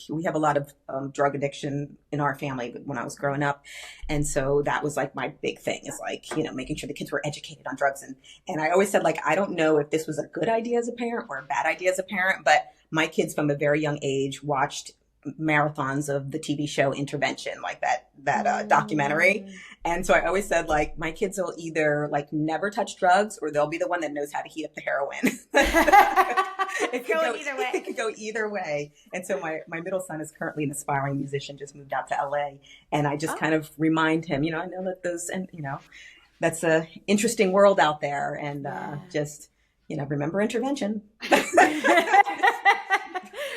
we have a lot of drug addiction in our family when I was growing up. And so that was like my big thing, is like, making sure the kids were educated on drugs. And I always said, like, I don't know if this was a good idea as a parent or a bad idea as a parent, but my kids from a very young age watched marathons of the TV show Intervention, like that documentary. And so I always said, like, my kids will either like never touch drugs, or they'll be the one that knows how to heat up the heroin. It could go either way. It could go either way. And so my middle son is currently an aspiring musician, just moved out to LA. And I just kind of remind him, I know that that's a interesting world out there. And just, remember Intervention.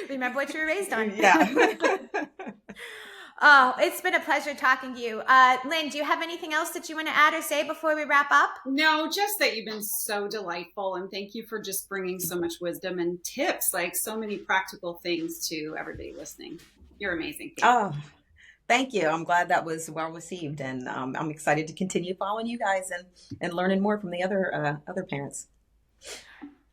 Remember what you were raised on. Yeah. Oh, it's been a pleasure talking to you. Lynn, do you have anything else that you want to add or say before we wrap up? No, just that you've been so delightful, and thank you for just bringing so much wisdom and tips, like so many practical things to everybody listening. You're amazing. Thank you. I'm glad that was well received, and I'm excited to continue following you guys and learning more from the other parents.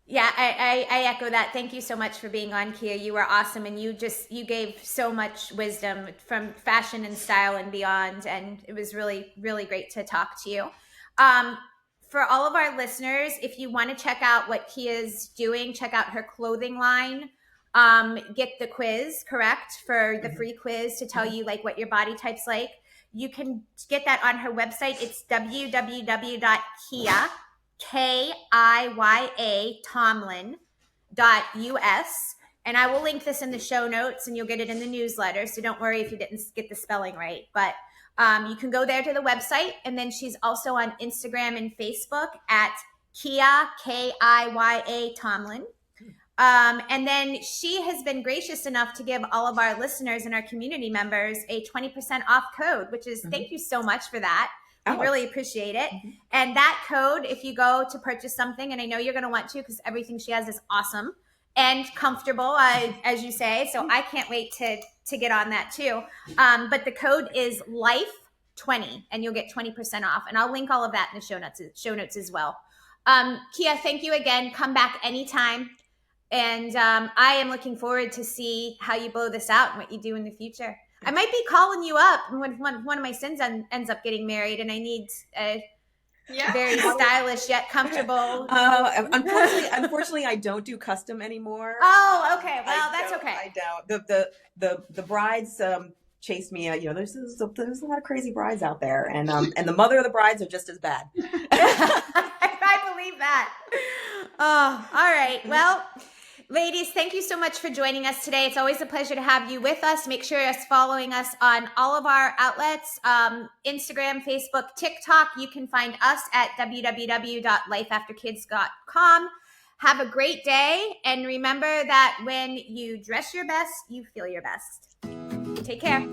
Yeah, I echo that. Thank you so much for being on, Kiya. You were awesome, and you gave so much wisdom from fashion and style and beyond, and it was really, really great to talk to you. For all of our listeners, if you want to check out what Kiya's doing, check out her clothing line. Get the quiz, correct, for the free quiz to tell you like what your body type's like. You can get that on her website. It's www.Kiya Kiya Tomlin.us. And I will link this in the show notes, and you'll get it in the newsletter. So don't worry if you didn't get the spelling right. But you can go there to the website. And then she's also on Instagram and Facebook at Kiya, Kiya Tomlin. And then she has been gracious enough to give all of our listeners and our community members a 20% off code, which is thank you so much for that. We really appreciate it. And that code, if you go to purchase something, and I know you're going to want to because everything she has is awesome and comfortable, as you say. So I can't wait to get on that too. But the code is LIFE20, and you'll get 20% off. And I'll link all of that in the show notes as well. Kiya, thank you again. Come back anytime. And I am looking forward to see how you blow this out and what you do in the future. I might be calling you up when one of my sons ends up getting married, and I need a very stylish yet comfortable. Unfortunately, I don't do custom anymore. Oh, okay. Well, that's okay. I don't. The brides chase me. There's a lot of crazy brides out there, and the mother of the brides are just as bad. I believe that. Oh, all right. Well, ladies, thank you so much for joining us today. It's always a pleasure to have you with us. Make sure you're following us on all of our outlets, Instagram, Facebook, TikTok. You can find us at www.lifeafterkids.com. Have a great day. And remember that when you dress your best, you feel your best. Take care.